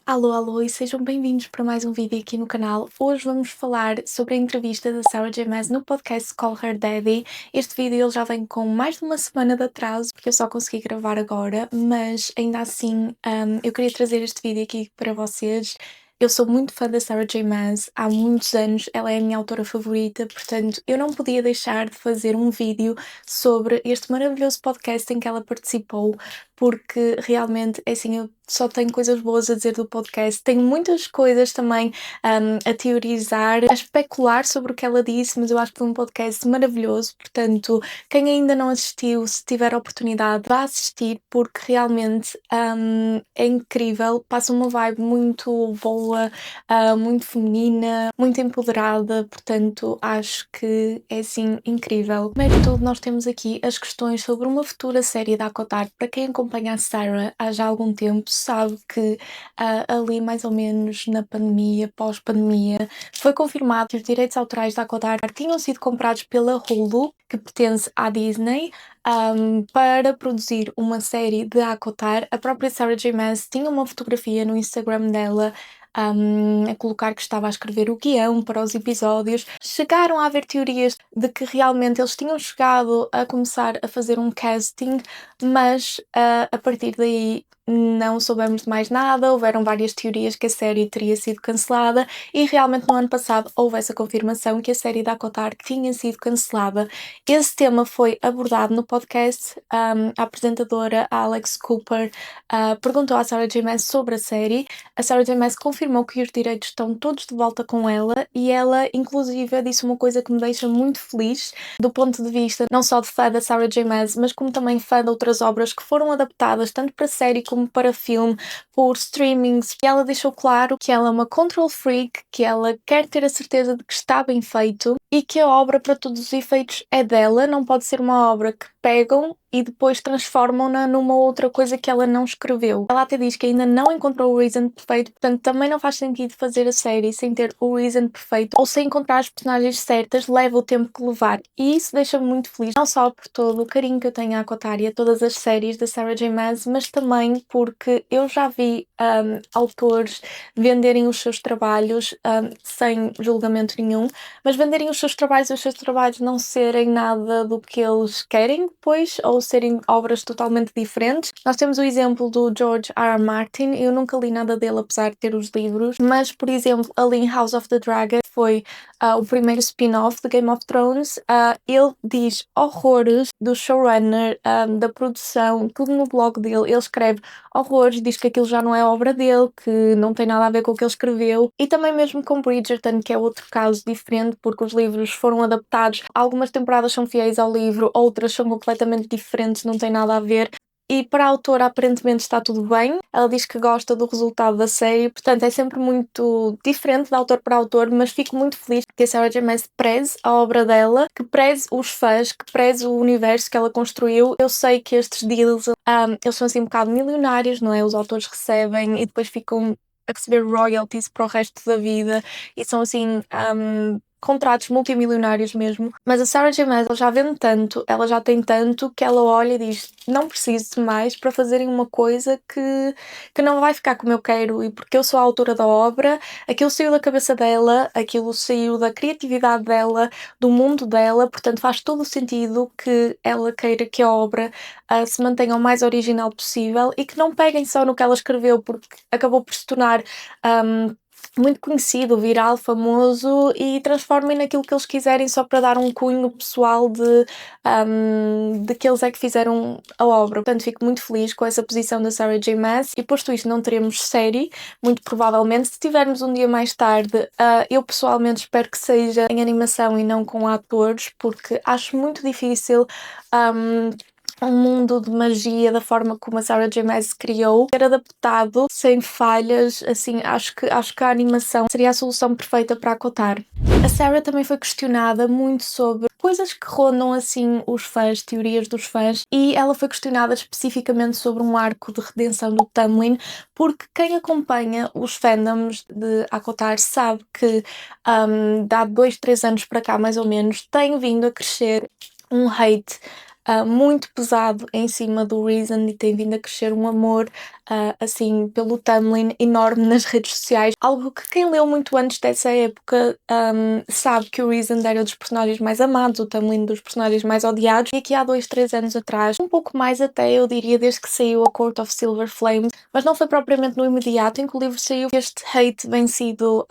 Alô, alô e sejam bem-vindos para mais um vídeo aqui no canal. Hoje vamos falar sobre a entrevista da Sarah J Maas no podcast Call Her Daddy. Este vídeo ele já vem com mais de uma semana de atraso, porque eu só consegui gravar agora, mas ainda assim eu queria trazer este vídeo aqui para vocês. Eu sou muito fã da Sarah J Maas, há muitos anos ela é a minha autora favorita, portanto eu não podia deixar de fazer um vídeo sobre este maravilhoso podcast em que ela participou, porque realmente, é assim, eu só tenho coisas boas a dizer do podcast. Tenho muitas coisas também a teorizar, a especular sobre o que ela disse, mas eu acho que foi um podcast maravilhoso. Portanto, quem ainda não assistiu, se tiver a oportunidade, vá assistir, porque realmente é incrível. Passa uma vibe muito boa, muito feminina, muito empoderada. Portanto, acho que é assim incrível. Primeiro de tudo, nós temos aqui as questões sobre uma futura série da Acotar. Para quem acompanha a Sarah há já algum tempo, sabe que ali mais ou menos na pandemia, pós-pandemia, foi confirmado que os direitos autorais da Acotar tinham sido comprados pela Hulu, que pertence à Disney, para produzir uma série de Acotar. A própria Sarah J Maas tinha uma fotografia no Instagram dela a colocar que estava a escrever o guião para os episódios. Chegaram a haver teorias de que realmente eles tinham chegado a começar a fazer um casting, mas a partir daí não soubemos de mais nada. Houveram várias teorias que a série teria sido cancelada e realmente no ano passado houve essa confirmação que a série da Acotar tinha sido cancelada. Esse tema foi abordado no podcast. A apresentadora Alex Cooper perguntou à Sarah J Maas sobre a série. A Sarah J Maas confirmou que os direitos estão todos de volta com ela e ela inclusive disse uma coisa que me deixa muito feliz do ponto de vista não só de fã da Sarah J Maas, mas como também fã de outras obras que foram adaptadas tanto para série como para filme por streamings. E ela deixou claro que ela é uma control freak, que ela quer ter a certeza de que está bem feito e que a obra, para todos os efeitos, é dela, não pode ser uma obra que pegam e depois transformam-na numa outra coisa que ela não escreveu. Ela até diz que ainda não encontrou o reason perfeito, portanto também não faz sentido fazer a série sem ter o reason perfeito ou sem encontrar as personagens certas, leva o tempo que levar. E isso deixa-me muito feliz, não só por todo o carinho que eu tenho à Acotar e a todas as séries da Sarah J Maas, mas também porque eu já vi autores venderem os seus trabalhos sem julgamento nenhum, mas venderem os seus trabalhos não serem nada do que eles querem depois, ou serem obras totalmente diferentes. Nós temos o exemplo do George R. R. Martin. Eu nunca li nada dele, apesar de ter os livros, mas, por exemplo, ali em House of the Dragon, foi o primeiro spin-off de Game of Thrones, ele diz horrores do showrunner, da produção, tudo no blog dele. Ele escreve horrores, diz que aquilo já não é obra dele, que não tem nada a ver com o que ele escreveu. E também mesmo com Bridgerton, que é outro caso diferente, porque os livros foram adaptados. Algumas temporadas são fiéis ao livro, outras são completamente diferentes, não tem nada a ver. E para a autora aparentemente está tudo bem. Ela diz que gosta do resultado da série, portanto é sempre muito diferente de autor para autor, mas fico muito feliz que a Sarah J Maas preze a obra dela, que preze os fãs, que preze o universo que ela construiu. Eu sei que estes deals, eles são assim um bocado milionários, não é? Os autores recebem e depois ficam a receber royalties para o resto da vida e são assim contratos multimilionários mesmo, mas a Sarah J Maas ela já vende tanto, ela já tem tanto, que ela olha e diz, não preciso de mais para fazerem uma coisa que não vai ficar como eu quero, e porque eu sou a autora da obra, aquilo saiu da cabeça dela, aquilo saiu da criatividade dela, do mundo dela, portanto faz todo o sentido que ela queira que a obra se mantenha o mais original possível e que não peguem só no que ela escreveu, porque acabou por se tornar muito conhecido, viral, famoso, e transformem naquilo que eles quiserem só para dar um cunho pessoal de que eles é que fizeram a obra. Portanto, fico muito feliz com essa posição da Sarah J Maas e posto isto não teremos série, muito provavelmente. Se tivermos um dia mais tarde, eu pessoalmente espero que seja em animação e não com atores, porque acho muito difícil um mundo de magia da forma como a Sarah J Maas criou ser adaptado sem falhas. Assim, acho que a animação seria a solução perfeita para acotar. A Sarah também foi questionada muito sobre coisas que rondam assim os fãs, teorias dos fãs, e ela foi questionada especificamente sobre um arco de redenção do Tamlin, porque quem acompanha os fandoms de Acotar sabe que de há 2, 3 anos para cá mais ou menos tem vindo a crescer um hate muito pesado em cima do Reason e tem vindo a crescer um amor, assim, pelo Tamlin enorme nas redes sociais. Algo que quem leu muito antes dessa época, sabe que o Reason era dos personagens mais amados, o Tamlin dos personagens mais odiados. E aqui há 2, 3 anos atrás, um pouco mais até, eu diria, desde que saiu a Court of Silver Flames, mas não foi propriamente no imediato em que o livro saiu, este hate vem sido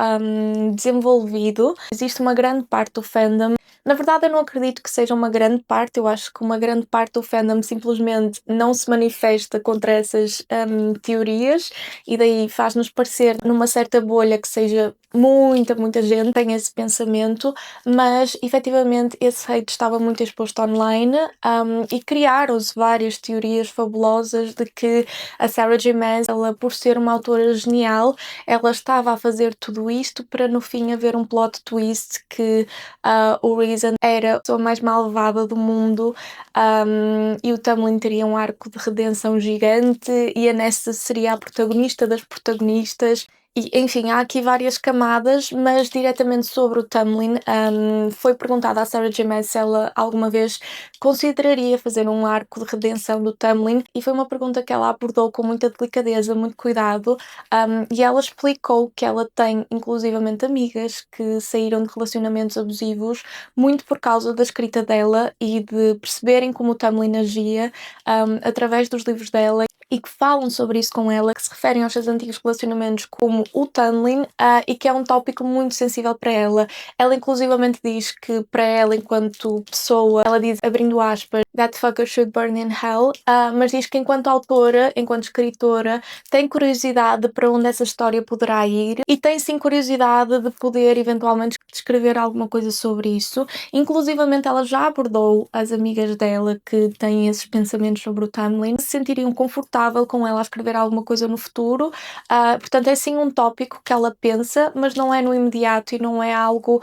desenvolvido. Existe uma grande parte do fandom. Na verdade, eu não acredito que seja uma grande parte, eu acho que uma grande parte do fandom simplesmente não se manifesta contra essas teorias e daí faz-nos parecer numa certa bolha que seja muita gente tem esse pensamento, mas efetivamente esse hate estava muito exposto online, e criaram-se várias teorias fabulosas de que a Sarah J. Maas, ela por ser uma autora genial, ela estava a fazer tudo isto para no fim haver um plot twist que o Reason era a pessoa mais malvada do mundo, e o Tamlin teria um arco de redenção gigante e a Nesta seria a protagonista das protagonistas. E, enfim, há aqui várias camadas, mas diretamente sobre o Tamlin, foi perguntada à Sarah J. Maas se ela alguma vez consideraria fazer um arco de redenção do Tamlin, e foi uma pergunta que ela abordou com muita delicadeza, muito cuidado, e ela explicou que ela tem inclusivamente amigas que saíram de relacionamentos abusivos muito por causa da escrita dela e de perceberem como o Tamlin agia, através dos livros dela, e que falam sobre isso com ela, que se referem aos seus antigos relacionamentos como o Tamlin, e que é um tópico muito sensível para ela. Ela inclusivamente diz que para ela, enquanto pessoa, ela diz, abrindo aspas, "That fucker should burn in hell", mas diz que enquanto autora, enquanto escritora, tem curiosidade para onde essa história poderá ir e tem sim curiosidade de poder eventualmente escrever alguma coisa sobre isso. Inclusivamente ela já abordou as amigas dela que têm esses pensamentos sobre o Tamlin, se sentiriam confortável com ela a escrever alguma coisa no futuro. Portanto é sim um tópico que ela pensa, mas não é no imediato e não é algo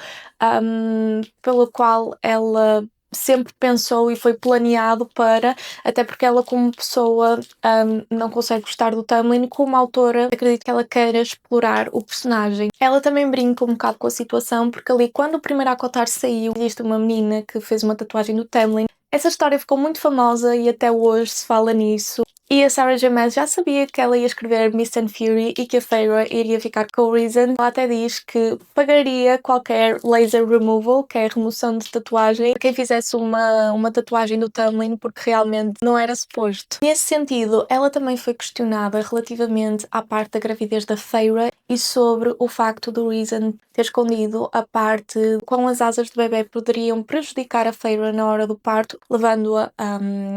pelo qual ela sempre pensou e foi planeado para, até porque ela como pessoa não consegue gostar do Tamlin, como autora acredito que ela queira explorar o personagem. Ela também brinca um bocado com a situação, porque ali quando o primeiro Acotar saiu, existe uma menina que fez uma tatuagem do Tamlin. Essa história ficou muito famosa e até hoje se fala nisso. E a Sarah J. Maas já sabia que ela ia escrever Mist and Fury e que a Feyre iria ficar com o Reason. Ela até diz que pagaria qualquer laser removal, que é a remoção de tatuagem, para quem fizesse uma tatuagem do Tamlin, porque realmente não era suposto. Nesse sentido, ela também foi questionada relativamente à parte da gravidez da Feyre e sobre o facto do Reason ter escondido a parte de como as asas do bebê poderiam prejudicar a Feyre na hora do parto, levando-a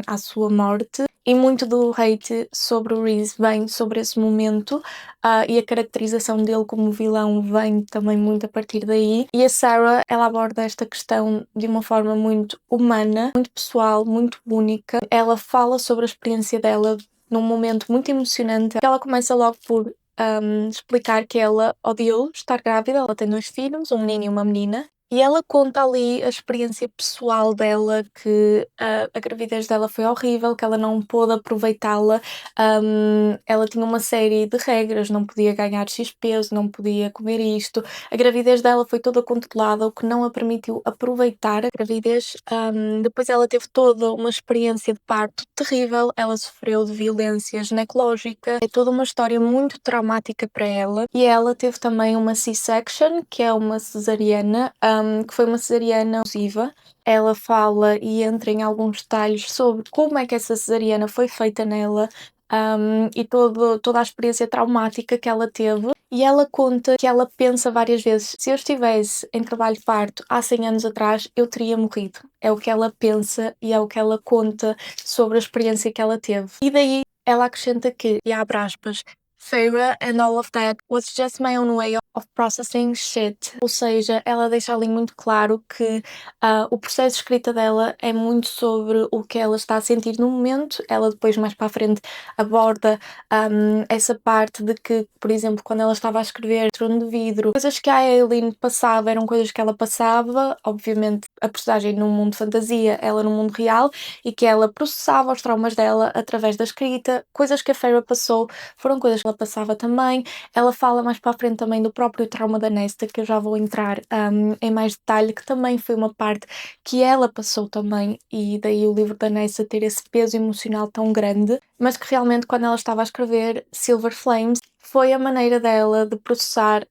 à sua morte. E muito do hate sobre o Rhys vem sobre esse momento, e a caracterização dele como vilão vem também muito a partir daí. E a Sarah, ela aborda esta questão de uma forma muito humana, muito pessoal, muito única. Ela fala sobre a experiência dela num momento muito emocionante. Ela começa logo por explicar que ela odiou estar grávida. Ela tem 2 filhos, um menino e uma menina. E ela conta ali a experiência pessoal dela, que a gravidez dela foi horrível, que ela não pôde aproveitá-la. Ela tinha uma série de regras, não podia ganhar X peso, não podia comer isto. A gravidez dela foi toda controlada, o que não a permitiu aproveitar a gravidez. Depois ela teve toda uma experiência de parto terrível, ela sofreu de violência ginecológica, é toda uma história muito traumática para ela. E ela teve também uma C-section, que é uma cesariana, que foi uma cesariana abusiva. Ela fala e entra em alguns detalhes sobre como é que essa cesariana foi feita nela, e toda a experiência traumática que ela teve. E ela conta que ela pensa várias vezes: se eu estivesse em trabalho de parto há 100 anos atrás, eu teria morrido. É o que ela pensa e é o que ela conta sobre a experiência que ela teve. E daí ela acrescenta que, e abre aspas, "Feyre and all of that was just my own way of processing shit." Ou seja, ela deixa ali muito claro que o processo de escrita dela é muito sobre o que ela está a sentir no momento. Ela depois, mais para a frente, aborda essa parte de que, por exemplo, quando ela estava a escrever Trono de Vidro, coisas que a Aileen passava eram coisas que ela passava, obviamente a personagem num mundo de fantasia, ela num mundo real, e que ela processava os traumas dela através da escrita. Coisas que a Feyre passou foram coisas que ela ela passava também. Ela fala mais para a frente também do próprio trauma da Nesta, que eu já vou entrar em mais detalhe, que também foi uma parte que ela passou também, e daí o livro da Nesta ter esse peso emocional tão grande, mas que realmente quando ela estava a escrever Silver Flames, foi a maneira dela de processar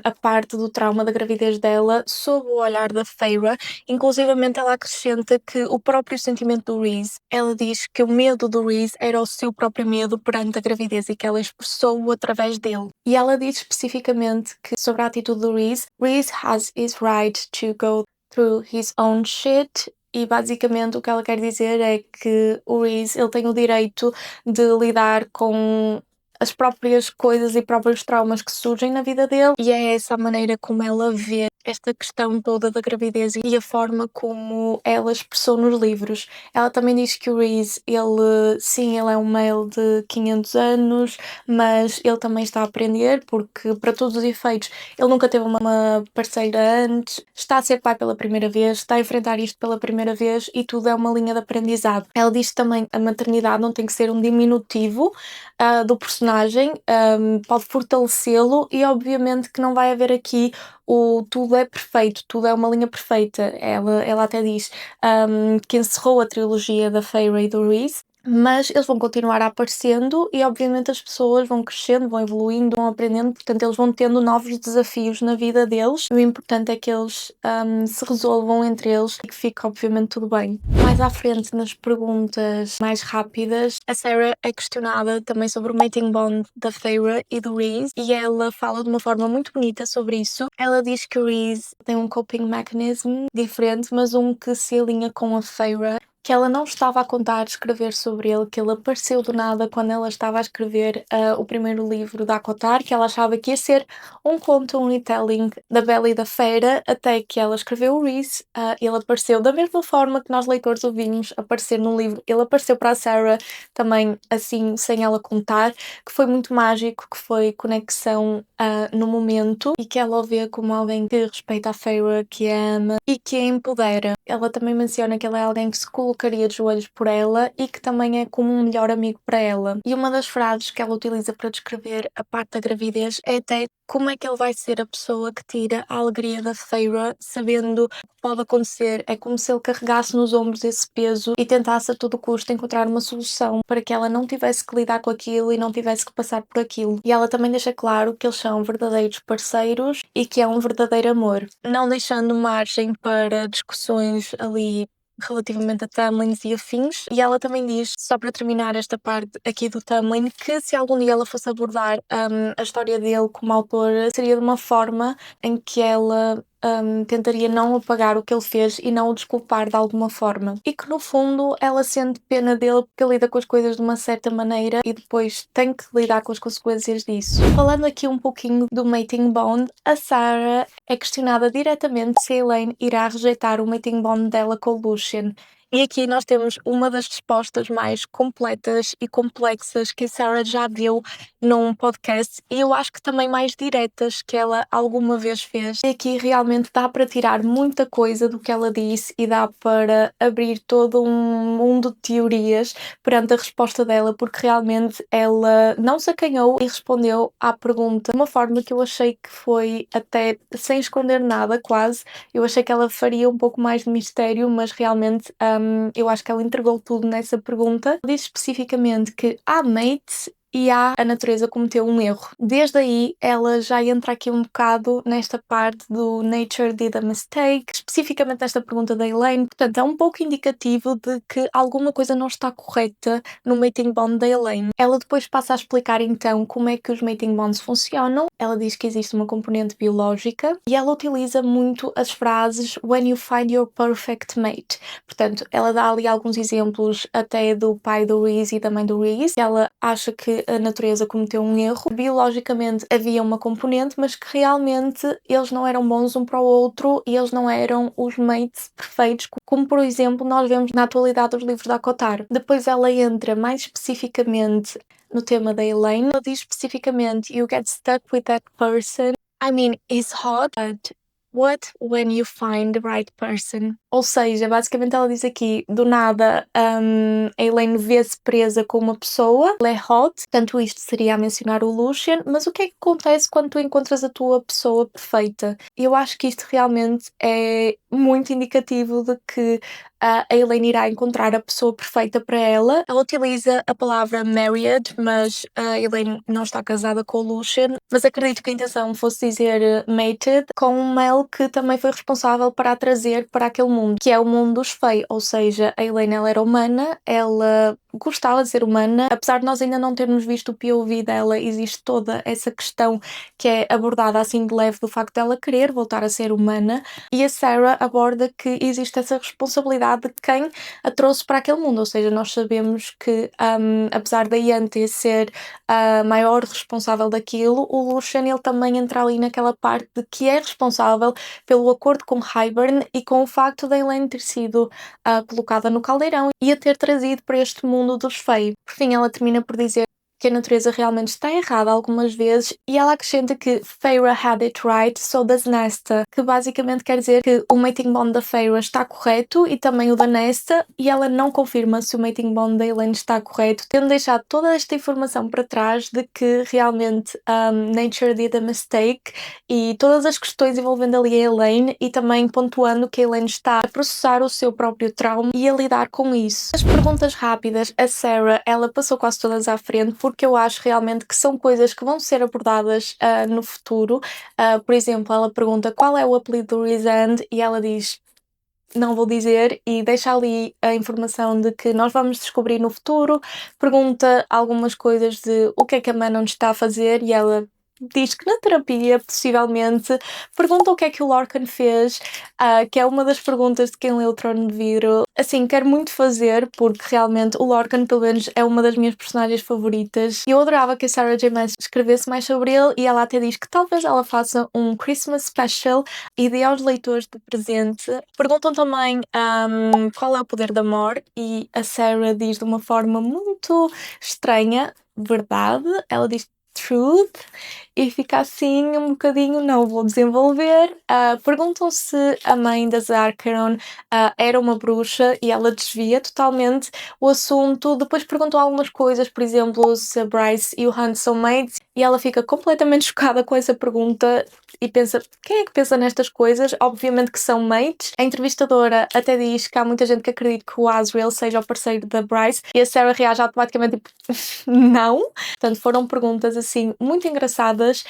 a parte do trauma da gravidez dela sob o olhar da Feyre. Inclusivamente ela acrescenta que o próprio sentimento do Rhys, ela diz que o medo do Rhys era o seu próprio medo perante a gravidez e que ela expressou-o através dele. E ela diz especificamente que sobre a atitude do Rhys, Rhys has his right to go through his own shit. E basicamente o que ela quer dizer é que o Rhys, ele tem o direito de lidar com as próprias coisas e próprios traumas que surgem na vida dele, e é essa a maneira como ela vê esta questão toda da gravidez e a forma como ela expressou nos livros. Ela também diz que o Rhys, sim, ele é um male de 500 anos, mas ele também está a aprender, porque para todos os efeitos ele nunca teve uma parceira antes, está a ser pai pela primeira vez, está a enfrentar isto pela primeira vez e tudo é uma linha de aprendizado. Ela diz também que a maternidade não tem que ser um diminutivo do personagem, pode fortalecê-lo, e obviamente que não vai haver aqui o tudo é perfeito, tudo é uma linha perfeita. Ela até diz que encerrou a trilogia da Feyre e do Rhys, mas eles vão continuar aparecendo e obviamente as pessoas vão crescendo, vão evoluindo, vão aprendendo, portanto eles vão tendo novos desafios na vida deles. O importante é que eles se resolvam entre eles e que fique obviamente tudo bem. Mais à frente, nas perguntas mais rápidas, a Sarah é questionada também sobre o mating bond da Feyre e do Rhys, e ela fala de uma forma muito bonita sobre isso. Ela diz que o Rhys tem um coping mechanism diferente, mas um que se alinha com a Feyre, que ela não estava a contar escrever sobre ele, que ele apareceu do nada quando ela estava a escrever o primeiro livro da ACOTAR, que ela achava que ia ser um conto, um retelling da Bella e da Fera, até que ela escreveu o Rhys. Ele apareceu da mesma forma que nós leitores o vimos aparecer no livro. Ele apareceu para a Sarah também assim, sem ela contar, que foi muito mágico, que foi conexão no momento, e que ela o vê como alguém que respeita a Feyre, que a ama e que a empodera. Ela também menciona que ela é alguém que se colocaria de joelhos por ela e que também é como um melhor amigo para ela. E uma das frases que ela utiliza para descrever a parte da gravidez é até como é que ele vai ser a pessoa que tira a alegria da Feyre, sabendo o que pode acontecer. É como se ele carregasse nos ombros esse peso e tentasse a todo custo encontrar uma solução para que ela não tivesse que lidar com aquilo e não tivesse que passar por aquilo. E ela também deixa claro que eles são verdadeiros parceiros e que é um verdadeiro amor, não deixando margem para discussões ali relativamente a Tamlins e afins. E ela também diz, só para terminar esta parte aqui do Tamlin, que se algum dia ela fosse abordar a história dele como autora, seria de uma forma em que ela tentaria não apagar o que ele fez e não o desculpar de alguma forma. E que no fundo ela sente pena dele porque ele lida com as coisas de uma certa maneira e depois tem que lidar com as consequências disso. Falando aqui um pouquinho do mating bond, a Sarah é questionada diretamente se a Elaine irá rejeitar o mating bond dela com o Lucien. E aqui nós temos uma das respostas mais completas e complexas que a Sarah já deu num podcast, e eu acho que também mais diretas que ela alguma vez fez. E aqui realmente dá para tirar muita coisa do que ela disse e dá para abrir todo um mundo de teorias perante a resposta dela, porque realmente ela não se acanhou e respondeu à pergunta de uma forma que eu achei que foi até sem esconder nada, quase. Eu achei que ela faria um pouco mais de mistério, mas realmente eu acho que ela entregou tudo nessa pergunta. Diz especificamente que há mates e a natureza cometeu um erro. Desde aí, ela já entra aqui um bocado nesta parte do nature did a mistake, especificamente nesta pergunta da Elaine. Portanto, é um pouco indicativo de que alguma coisa não está correta no mating bond da Elaine. Ela depois passa a explicar então como é que os mating bonds funcionam. Ela diz que existe uma componente biológica e ela utiliza muito as frases when you find your perfect mate. Portanto, ela dá ali alguns exemplos até do pai do Rhys e da mãe do Rhys. Ela acha que a natureza cometeu um erro. Biologicamente havia uma componente, mas que realmente eles não eram bons um para o outro e eles não eram os mates perfeitos, como por exemplo nós vemos na atualidade dos livros da ACOTAR. Depois ela entra mais especificamente no tema da Elaine. Ela diz especificamente you get stuck with that person. I mean, it's hot, but what when you find the right person? Ou seja, basicamente ela diz aqui, do nada, a Elaine vê-se presa com uma pessoa, ela é hot, portanto isto seria a mencionar o Lucien, mas o que é que acontece quando tu encontras a tua pessoa perfeita? Eu acho que isto realmente é muito indicativo de que a Elaine irá encontrar a pessoa perfeita para ela. Ela utiliza a palavra married, mas a Elaine não está casada com o Lucien, mas acredito que a intenção fosse dizer mated, com um male que também foi responsável para a trazer para aquele mundo, que é o mundo dos Fae, ou seja, a Elaine ela era humana, ela gostava de ser humana, apesar de nós ainda não termos visto o POV dela, existe toda essa questão que é abordada assim de leve do facto dela querer voltar a ser humana, e a Sarah aborda que existe essa responsabilidade de quem a trouxe para aquele mundo, ou seja, nós sabemos que apesar da Yanti ser a maior responsável daquilo, o Lucien ele também entra ali naquela parte de que é responsável pelo acordo com Hybern e com o facto da Elaine ter sido colocada no caldeirão e a ter trazido para este mundo dos Fae. Por fim, ela termina por dizer que a natureza realmente está errada algumas vezes e ela acrescenta que Feyre had it right, so does Nesta, que basicamente quer dizer que o mating bond da Feyre está correto e também o da Nesta, e ela não confirma se o mating bond da Elaine está correto, tendo deixado toda esta informação para trás de que realmente Nature did a mistake e todas as questões envolvendo ali a Elaine, e também pontuando que a Elaine está a processar o seu próprio trauma e a lidar com isso. As perguntas rápidas, a Sarah, ela passou quase todas à frente, porque eu acho realmente que são coisas que vão ser abordadas no futuro. Por exemplo, ela pergunta qual é o apelido do Rhysand e ela diz não vou dizer, e deixa ali a informação de que nós vamos descobrir no futuro. Pergunta algumas coisas de o que é que a Manon está a fazer e ela diz que na terapia, possivelmente. Pergunta o que é que o Lorcan fez, que é uma das perguntas de quem lê o Trono de Vidro. Assim, quero muito fazer, porque realmente o Lorcan, pelo menos, é uma das minhas personagens favoritas. Eu adorava que a Sarah J. Maas escrevesse mais sobre ele, e ela até diz que talvez ela faça um Christmas special e dê aos leitores de presente. Perguntam também qual é o poder da Mor, e a Sarah diz de uma forma muito estranha, verdade. Ela diz truth, e fica assim um bocadinho, não vou desenvolver. Perguntam se a mãe da Zarkaron era uma bruxa e ela desvia totalmente o assunto. Depois perguntam algumas coisas, por exemplo, se a Bryce e o Hunt são mates, e ela fica completamente chocada com essa pergunta e pensa, quem é que pensa nestas coisas? Obviamente que são mates. A entrevistadora até diz que há muita gente que acredita que o Asriel seja o parceiro da Bryce, e a Sarah reage automaticamente tipo, não. Portanto, foram perguntas assim muito engraçadas.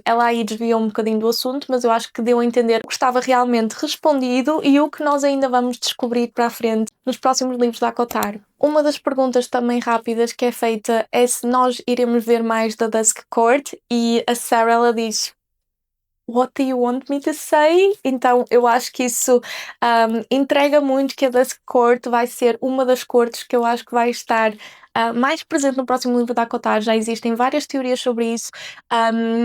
Ela aí desviou um bocadinho do assunto, mas eu acho que deu a entender o que estava realmente respondido e o que nós ainda vamos descobrir para a frente nos próximos livros da ACOTAR. Uma das perguntas também rápidas que é feita é se nós iremos ver mais da Dusk Court, e a Sarah ela diz What do you want me to say? Então eu acho que isso entrega muito que a Dusk Court vai ser uma das cortes que eu acho que vai estar mais presente no próximo livro da ACOTAR. Já existem várias teorias sobre isso.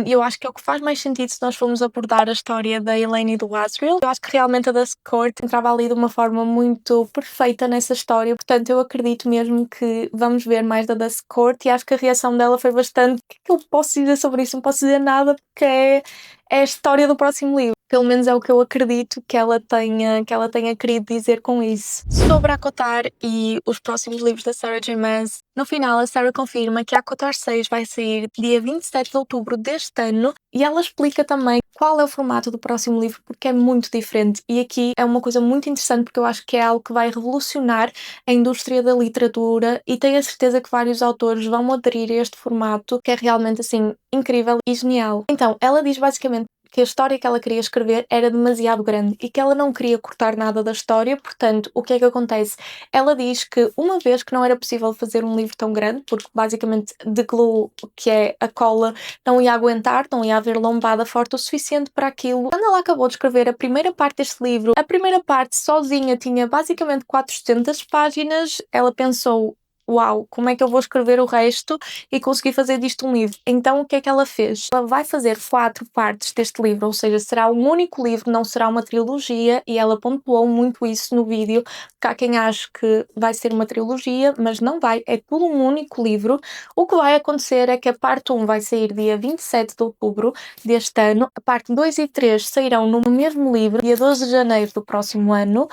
Eu acho que é o que faz mais sentido se nós formos abordar a história da Elaine e do Asriel. Eu acho que realmente a Dusk Court entrava ali de uma forma muito perfeita nessa história, portanto eu acredito mesmo que vamos ver mais da Dusk Court, e acho que a reação dela foi bastante... O que é que eu posso dizer sobre isso? Não posso dizer nada, porque é a história do próximo livro. Pelo menos é o que eu acredito que ela tenha querido dizer com isso. Sobre a ACOTAR e os próximos livros da Sarah J. Maas, no final a Sarah confirma que a ACOTAR 6 vai sair dia 27 de outubro deste ano, e ela explica também qual é o formato do próximo livro, porque é muito diferente. E aqui é uma coisa muito interessante, porque eu acho que é algo que vai revolucionar a indústria da literatura, e tenho a certeza que vários autores vão aderir a este formato, que é realmente assim incrível e genial. Então, ela diz basicamente que a história que ela queria escrever era demasiado grande e que ela não queria cortar nada da história. Portanto, o que é que acontece? Ela diz que uma vez que não era possível fazer um livro tão grande, porque basicamente de glue, que é a cola, não ia aguentar, não ia haver lombada forte o suficiente para aquilo. Quando ela acabou de escrever a primeira parte deste livro, a primeira parte sozinha tinha basicamente 400 páginas, ela pensou, uau, como é que eu vou escrever o resto e conseguir fazer disto um livro? Então o que é que ela fez? Ela vai fazer 4 partes deste livro, ou seja, será um único livro, não será uma trilogia, e ela pontuou muito isso no vídeo, porque há quem ache que vai ser uma trilogia, mas não vai, é tudo um único livro. O que vai acontecer é que a parte 1 vai sair dia 27 de outubro deste ano, a parte 2 e 3 sairão no mesmo livro, dia 12 de janeiro do próximo ano,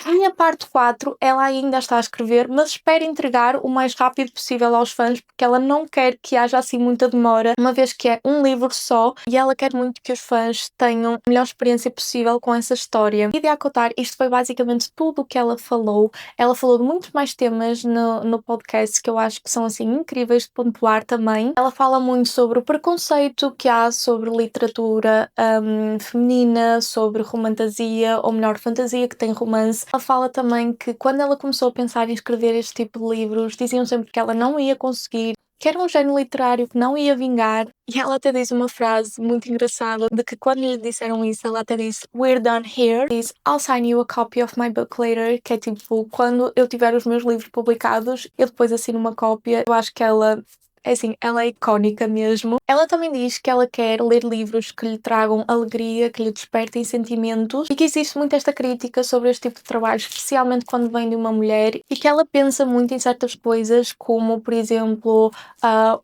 e a parte 4 ela ainda está a escrever, mas espera entregar o mais rápido possível aos fãs, porque ela não quer que haja assim muita demora, uma vez que é um livro só, e ela quer muito que os fãs tenham a melhor experiência possível com essa história. E de acotar, isto foi basicamente tudo o que ela falou. Ela falou de muitos mais temas no podcast que eu acho que são assim incríveis de pontuar também. Ela fala muito sobre o preconceito que há sobre literatura feminina, sobre romantasia, ou melhor, fantasia que tem romance. Ela fala também que quando ela começou a pensar em escrever este tipo de livros, diziam sempre que ela não ia conseguir, que era um género literário que não ia vingar. E ela até diz uma frase muito engraçada, de que quando lhe disseram isso, ela até disse "We're done here", diz "I'll sign you a copy of my book later", que é tipo, quando eu tiver os meus livros publicados, eu depois assino uma cópia. Eu acho que ela é assim, ela é icónica mesmo. Ela também diz que ela quer ler livros que lhe tragam alegria, que lhe despertem sentimentos, e que existe muito esta crítica sobre este tipo de trabalho, especialmente quando vem de uma mulher, e que ela pensa muito em certas coisas, como por exemplo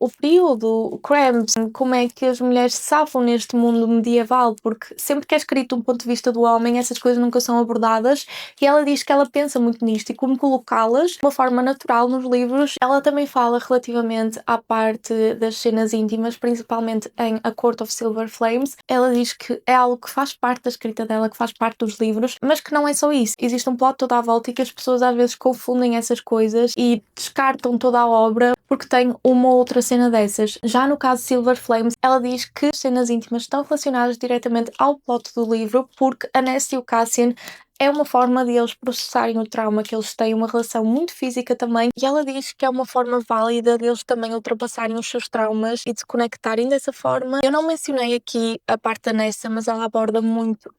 o período, o cramps, como é que as mulheres se safam neste mundo medieval, porque sempre que é escrito um ponto de vista do homem, essas coisas nunca são abordadas, e ela diz que ela pensa muito nisto e como colocá-las de uma forma natural nos livros. Ela também fala relativamente à parte das cenas íntimas, principalmente em A Court of Silver Flames. Ela diz que é algo que faz parte da escrita dela, que faz parte dos livros, mas que não é só isso. Existe um plot toda à volta e que as pessoas às vezes confundem essas coisas e descartam toda a obra porque tem uma ou outra cena dessas. Já no caso de Silver Flames, ela diz que as cenas íntimas estão relacionadas diretamente ao plot do livro, porque a Nesta e o Cassian é uma forma de eles processarem o trauma, que eles têm uma relação muito física também, e ela diz que é uma forma válida deles também ultrapassarem os seus traumas e de se conectarem dessa forma. Eu não mencionei aqui a parte da Nessa, mas ela aborda muito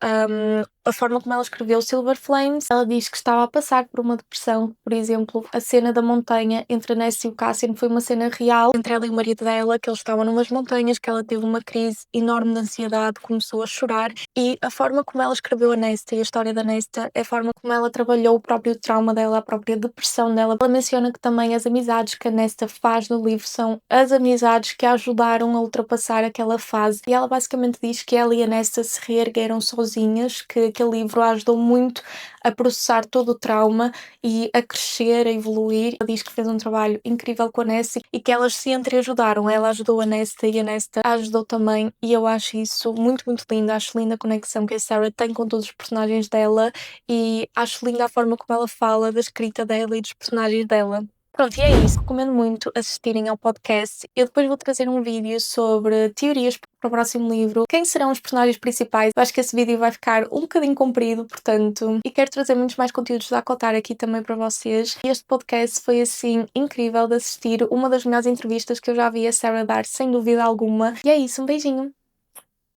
a forma como ela escreveu Silver Flames. Ela diz que estava a passar por uma depressão, por exemplo, a cena da montanha entre a Nessa e o Cassian foi uma cena real entre ela e o marido dela, que eles estavam numas montanhas, que ela teve uma crise enorme de ansiedade, começou a chorar, e a forma como ela escreveu a Nesta e a história da Nesta é a forma como ela trabalhou o próprio trauma dela, a própria depressão dela. Ela menciona que também as amizades que a Nesta faz no livro são as amizades que a ajudaram a ultrapassar aquela fase, e ela basicamente diz que ela e a Nesta se reergueram sozinhas, que aquele livro a ajudou muito a processar todo o trauma e a crescer, a evoluir. Ela diz que fez um trabalho incrível com a Nesta e que elas se entreajudaram. Ela ajudou a Nesta e a Nesta a ajudou também, e eu acho isso muito, muito lindo. Acho linda a conexão que a Sarah tem com todos os personagens dela, e acho linda a forma como ela fala da escrita dela e dos personagens dela. Pronto, e é isso. Recomendo muito assistirem ao podcast. Eu depois vou trazer um vídeo sobre teorias para o próximo livro. Quem serão os personagens principais? Eu acho que esse vídeo vai ficar um bocadinho comprido, portanto, e quero trazer muitos mais conteúdos a contar aqui também para vocês. E este podcast foi, assim, incrível de assistir. Uma das melhores entrevistas que eu já vi a Sarah dar, sem dúvida alguma. E é isso, um beijinho!